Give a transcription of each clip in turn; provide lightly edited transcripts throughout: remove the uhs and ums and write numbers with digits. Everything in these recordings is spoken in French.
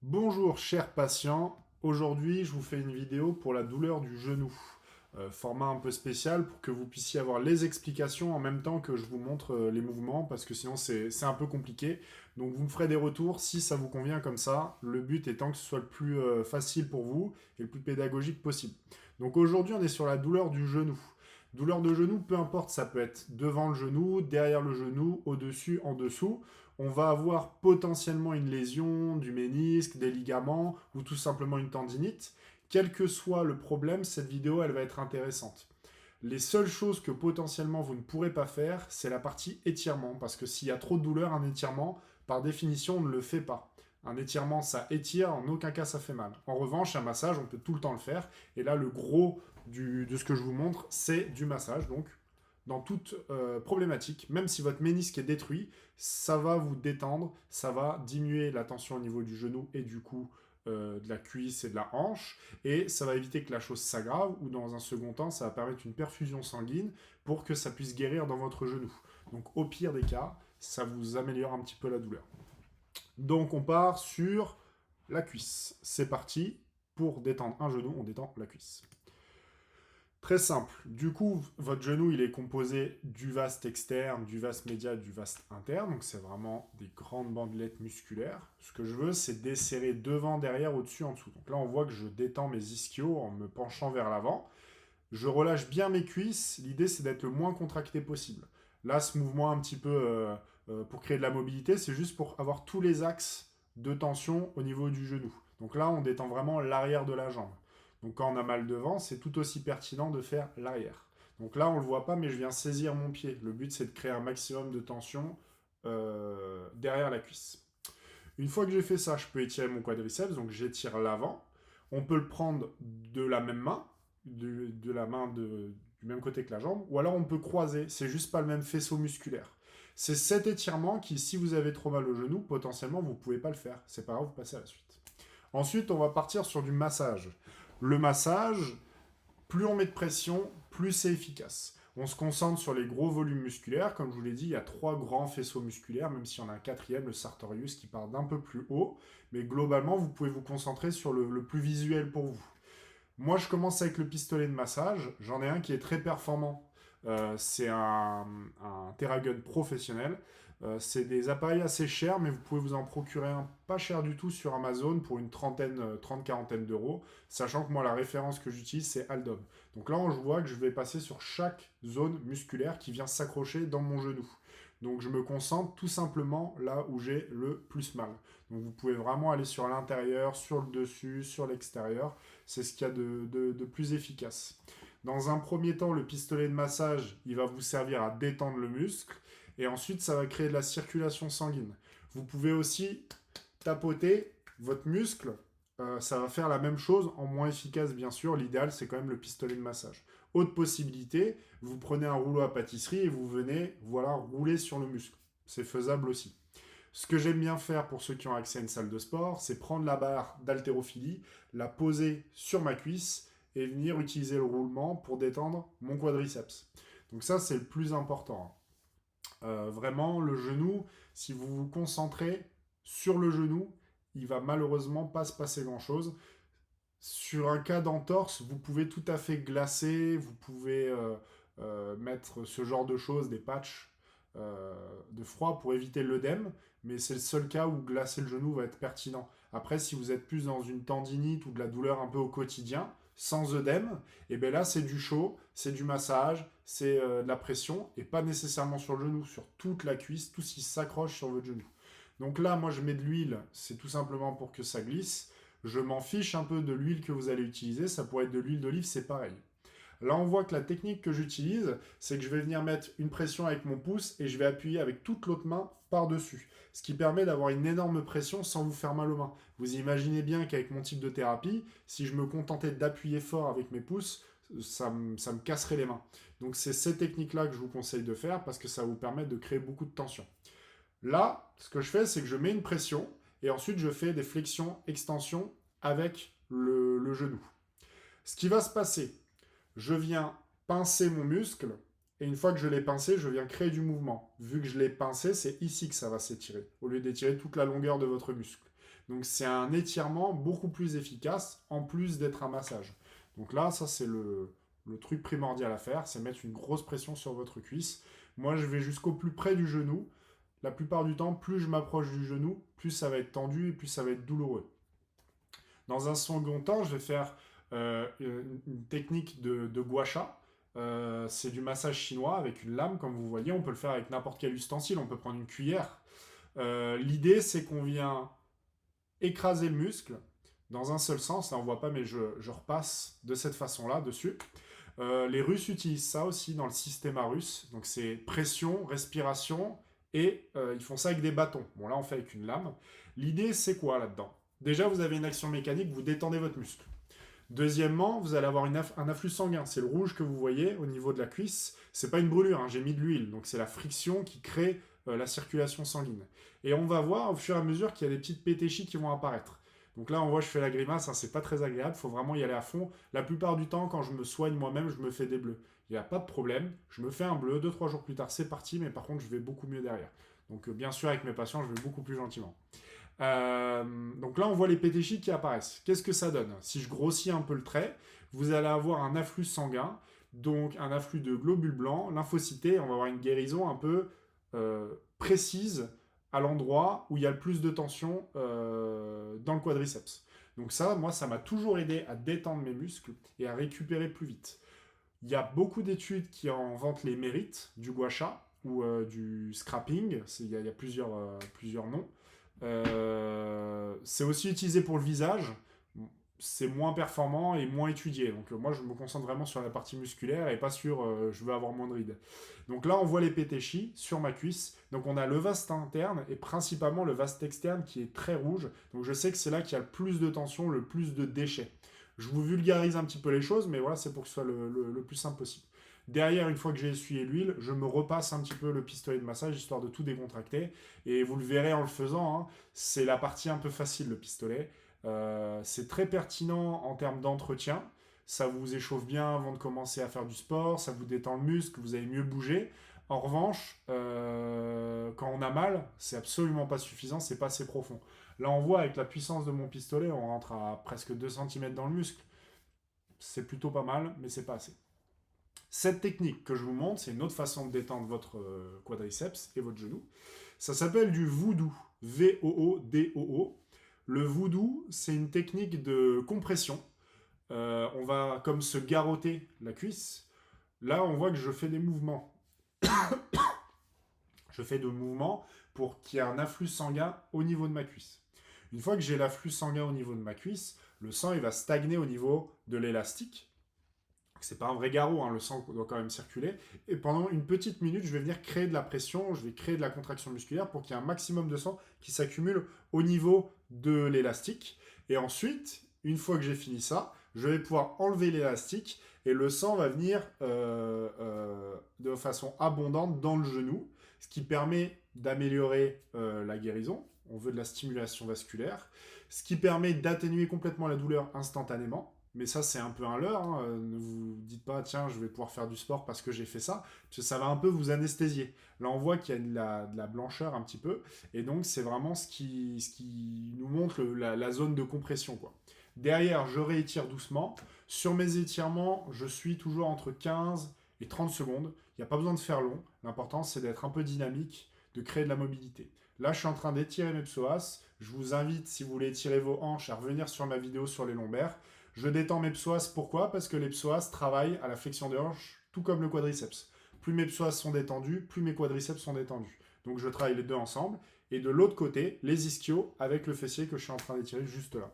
Bonjour chers patients, aujourd'hui je vous fais une vidéo pour la douleur du genou. Format un peu spécial pour que vous puissiez avoir les explications en même temps que je vous montre les mouvements parce que sinon c'est un peu compliqué. Donc vous me ferez des retours si ça vous convient comme ça. Le but étant que ce soit le plus facile pour vous et le plus pédagogique possible. Donc aujourd'hui on est sur la douleur du genou. Douleur de genou, peu importe, ça peut être devant le genou, derrière le genou, au-dessus, en dessous. On va avoir potentiellement une lésion du ménisque, des ligaments ou tout simplement une tendinite. Quel que soit le problème, cette vidéo, elle va être intéressante. Les seules choses que potentiellement vous ne pourrez pas faire, c'est la partie étirement, parce que s'il y a trop de douleur, un étirement, par définition, on ne le fait pas. Un étirement, ça étire, en aucun cas ça fait mal. En revanche, un massage, on peut tout le temps le faire. Et là, le gros de ce que je vous montre, c'est du massage. Donc, dans toute problématique, même si votre ménisque est détruit, ça va vous détendre, ça va diminuer la tension au niveau du genou et du cou, de la cuisse et de la hanche, et ça va éviter que la chose s'aggrave, ou dans un second temps, ça va permettre une perfusion sanguine pour que ça puisse guérir dans votre genou. Donc au pire des cas, ça vous améliore un petit peu la douleur. Donc on part sur la cuisse. C'est parti. Pour détendre un genou, on détend la cuisse. Très simple. Du coup, votre genou, il est composé du vaste externe, du vaste médial, du vaste interne. Donc, c'est vraiment des grandes bandelettes musculaires. Ce que je veux, c'est desserrer devant, derrière, au-dessus, en dessous. Donc là, on voit que je détends mes ischios en me penchant vers l'avant. Je relâche bien mes cuisses. L'idée, c'est d'être le moins contracté possible. Là, ce mouvement un petit peu pour créer de la mobilité, c'est juste pour avoir tous les axes de tension au niveau du genou. Donc là, on détend vraiment l'arrière de la jambe. Donc quand on a mal devant, c'est tout aussi pertinent de faire l'arrière. Donc là, on ne le voit pas, mais je viens saisir mon pied. Le but, c'est de créer un maximum de tension derrière la cuisse. Une fois que j'ai fait ça, je peux étirer mon quadriceps, donc j'étire l'avant. On peut le prendre de la même main, de la main du même côté que la jambe, ou alors on peut croiser, c'est juste pas le même faisceau musculaire. C'est cet étirement qui, si vous avez trop mal au genou, potentiellement vous pouvez pas le faire. C'est pas grave, vous passez à la suite. Ensuite, on va partir sur du massage. Le massage, plus on met de pression, plus c'est efficace. On se concentre sur les gros volumes musculaires. Comme je vous l'ai dit, il y a trois grands faisceaux musculaires, même s'il y en a un quatrième, le sartorius, qui part d'un peu plus haut. Mais globalement, vous pouvez vous concentrer sur le plus visuel pour vous. Moi, je commence avec le pistolet de massage. J'en ai un qui est très performant. C'est un TerraGun professionnel. C'est des appareils assez chers, mais vous pouvez vous en procurer un pas cher du tout sur Amazon pour une trentaine, 30-40 d'euros, sachant que moi, la référence que j'utilise, c'est Aldom. Donc là, je vois que je vais passer sur chaque zone musculaire qui vient s'accrocher dans mon genou. Donc je me concentre tout simplement là où j'ai le plus mal. Donc vous pouvez vraiment aller sur l'intérieur, sur le dessus, sur l'extérieur. C'est ce qu'il y a de plus efficace. Dans un premier temps, le pistolet de massage, il va vous servir à détendre le muscle. Et ensuite, ça va créer de la circulation sanguine. Vous pouvez aussi tapoter votre muscle. Ça va faire la même chose en moins efficace, bien sûr. L'idéal, c'est quand même le pistolet de massage. Autre possibilité, vous prenez un rouleau à pâtisserie et vous venez, voilà, rouler sur le muscle. C'est faisable aussi. Ce que j'aime bien faire pour ceux qui ont accès à une salle de sport, c'est prendre la barre d'haltérophilie, la poser sur ma cuisse et venir utiliser le roulement pour détendre mon quadriceps. Donc ça, c'est le plus important. Vraiment, le genou, si vous vous concentrez sur le genou, il va malheureusement pas se passer grand-chose. Sur un cas d'entorse, vous pouvez tout à fait glacer, vous pouvez mettre ce genre de choses, des patchs de froid pour éviter l'œdème, mais c'est le seul cas où glacer le genou va être pertinent. Après, si vous êtes plus dans une tendinite ou de la douleur un peu au quotidien, sans œdème, et bien là c'est du chaud, c'est du massage, c'est de la pression, et pas nécessairement sur le genou, sur toute la cuisse, tout ce qui s'accroche sur votre genou. Donc là, moi je mets de l'huile, c'est tout simplement pour que ça glisse. Je m'en fiche un peu de l'huile que vous allez utiliser, ça pourrait être de l'huile d'olive, c'est pareil. Là, on voit que la technique que j'utilise, c'est que je vais venir mettre une pression avec mon pouce et je vais appuyer avec toute l'autre main par-dessus. Ce qui permet d'avoir une énorme pression sans vous faire mal aux mains. Vous imaginez bien qu'avec mon type de thérapie, si je me contentais d'appuyer fort avec mes pouces, ça me casserait les mains. Donc c'est cette technique-là que je vous conseille de faire parce que ça va vous permettre de créer beaucoup de tension. Là, ce que je fais, c'est que je mets une pression et ensuite je fais des flexions, extensions avec le genou. Ce qui va se passer, je viens pincer mon muscle, et une fois que je l'ai pincé, je viens créer du mouvement. Vu que je l'ai pincé, c'est ici que ça va s'étirer, au lieu d'étirer toute la longueur de votre muscle. Donc c'est un étirement beaucoup plus efficace, en plus d'être un massage. Donc là, ça c'est le truc primordial à faire, c'est mettre une grosse pression sur votre cuisse. Moi, je vais jusqu'au plus près du genou. La plupart du temps, plus je m'approche du genou, plus ça va être tendu et plus ça va être douloureux. Dans un second temps, je vais faire une technique de gua sha. C'est du massage chinois avec une lame, comme vous voyez. On peut le faire avec n'importe quel ustensile. On peut prendre une cuillère. L'idée, c'est qu'on vient écraser le muscle dans un seul sens. Là, on ne voit pas, mais je repasse de cette façon-là dessus. Les Russes utilisent ça aussi dans le système russe. Donc, c'est pression, respiration, et ils font ça avec des bâtons. Bon, là, on fait avec une lame. L'idée, c'est quoi là-dedans? Déjà, vous avez une action mécanique, vous détendez votre muscle. Deuxièmement, vous allez avoir un afflux sanguin. C'est le rouge que vous voyez au niveau de la cuisse. C'est pas une brûlure, hein, j'ai mis de l'huile. Donc c'est la friction qui crée la circulation sanguine. Et on va voir au fur et à mesure qu'il y a des petites pétéchies qui vont apparaître. Donc là, on voit, je fais la grimace, hein, c'est pas très agréable, il faut vraiment y aller à fond. La plupart du temps, quand je me soigne moi-même, je me fais des bleus. Il n'y a pas de problème, je me fais un bleu, 2-3 jours plus tard, c'est parti, mais par contre, je vais beaucoup mieux derrière. Donc bien sûr, avec mes patients, je vais beaucoup plus gentiment. Donc là, on voit les pétéchies qui apparaissent. Qu'est-ce que ça donne? Si je grossis un peu le trait, vous allez avoir un afflux sanguin, donc un afflux de globules blancs, lymphocytés, on va avoir une guérison un peu précise à l'endroit où il y a le plus de tension dans le quadriceps. Donc ça, moi, ça m'a toujours aidé à détendre mes muscles et à récupérer plus vite. Il y a beaucoup d'études qui en vantent les mérites du gua sha ou du scrapping, il y a plusieurs noms. C'est aussi utilisé pour le visage. C'est moins performant et moins étudié. Donc moi, je me concentre vraiment sur la partie musculaire et pas sur je veux avoir moins de rides. Donc là, on voit les pétéchis sur ma cuisse. Donc on a le vaste interne et principalement le vaste externe qui est très rouge. Donc je sais que c'est là qu'il y a le plus de tension, le plus de déchets. Je vous vulgarise un petit peu les choses, mais voilà, c'est pour que ce soit le plus simple possible. Derrière, une fois que j'ai essuyé l'huile, je me repasse un petit peu le pistolet de massage, histoire de tout décontracter. Et vous le verrez en le faisant, hein, c'est la partie un peu facile, le pistolet. C'est très pertinent en termes d'entretien. Ça vous échauffe bien avant de commencer à faire du sport, ça vous détend le muscle, vous allez mieux bouger. En revanche, quand on a mal, c'est absolument pas suffisant, c'est pas assez profond. Là, on voit avec la puissance de mon pistolet, on rentre à presque 2 cm dans le muscle. C'est plutôt pas mal, mais c'est pas assez. Cette technique que je vous montre, c'est une autre façon de détendre votre quadriceps et votre genou. Ça s'appelle du voodoo, V-O-O-D-O-O. Le voodoo, c'est une technique de compression. On va comme se garrotter la cuisse. Là, on voit que je fais des mouvements. Je fais des mouvements pour qu'il y ait un afflux sanguin au niveau de ma cuisse. Une fois que j'ai l'afflux sanguin au niveau de ma cuisse, le sang il va stagner au niveau de l'élastique. C'est pas un vrai garrot, hein, le sang doit quand même circuler. Et pendant une petite minute, je vais venir créer de la pression, je vais créer de la contraction musculaire pour qu'il y ait un maximum de sang qui s'accumule au niveau de l'élastique. Et ensuite, une fois que j'ai fini ça, je vais pouvoir enlever l'élastique et le sang va venir de façon abondante dans le genou, ce qui permet d'améliorer la guérison. On veut de la stimulation vasculaire, ce qui permet d'atténuer complètement la douleur instantanément. Mais ça, c'est un peu un leurre. Hein. Ne vous dites pas, tiens, je vais pouvoir faire du sport parce que j'ai fait ça. Parce que ça va un peu vous anesthésier. Là, on voit qu'il y a de la blancheur un petit peu. Et donc, c'est vraiment ce qui nous montre la zone de compression, quoi. Derrière, je réétire doucement. Sur mes étirements, je suis toujours entre 15 et 30 secondes. Il n'y a pas besoin de faire long. L'important, c'est d'être un peu dynamique, de créer de la mobilité. Là, je suis en train d'étirer mes psoas. Je vous invite, si vous voulez étirer vos hanches, à revenir sur ma vidéo sur les lombaires. Je détends mes psoas, pourquoi? Parce que les psoas travaillent à la flexion des hanches, tout comme le quadriceps. Plus mes psoas sont détendus, plus mes quadriceps sont détendus. Donc je travaille les deux ensemble. Et de l'autre côté, les ischios avec le fessier que je suis en train d'étirer juste là.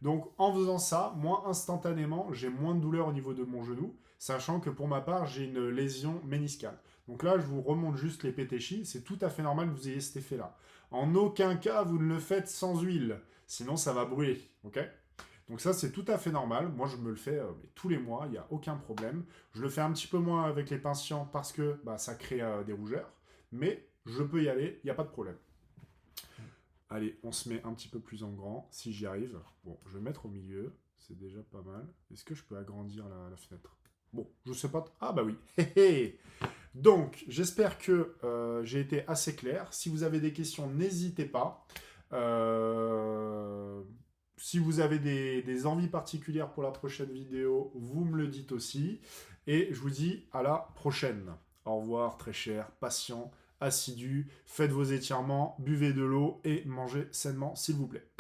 Donc en faisant ça, moi instantanément, j'ai moins de douleur au niveau de mon genou, sachant que pour ma part, j'ai une lésion méniscale. Donc là, je vous remonte juste les pétéchis, c'est tout à fait normal que vous ayez cet effet-là. En aucun cas, vous ne le faites sans huile, sinon ça va brûler, ok? Donc ça, c'est tout à fait normal. Moi, je me le fais tous les mois, il n'y a aucun problème. Je le fais un petit peu moins avec les patients parce que ça crée des rougeurs. Mais je peux y aller, il n'y a pas de problème. Allez, on se met un petit peu plus en grand, si j'y arrive. Bon, je vais mettre au milieu, c'est déjà pas mal. Est-ce que je peux agrandir la fenêtre? Bon, je sais pas... Ah bah oui. Donc, j'espère que j'ai été assez clair. Si vous avez des questions, n'hésitez pas. Si vous avez des envies particulières pour la prochaine vidéo, vous me le dites aussi. Et je vous dis à la prochaine. Au revoir, très cher, patient, assidu. Faites vos étirements, buvez de l'eau et mangez sainement, s'il vous plaît.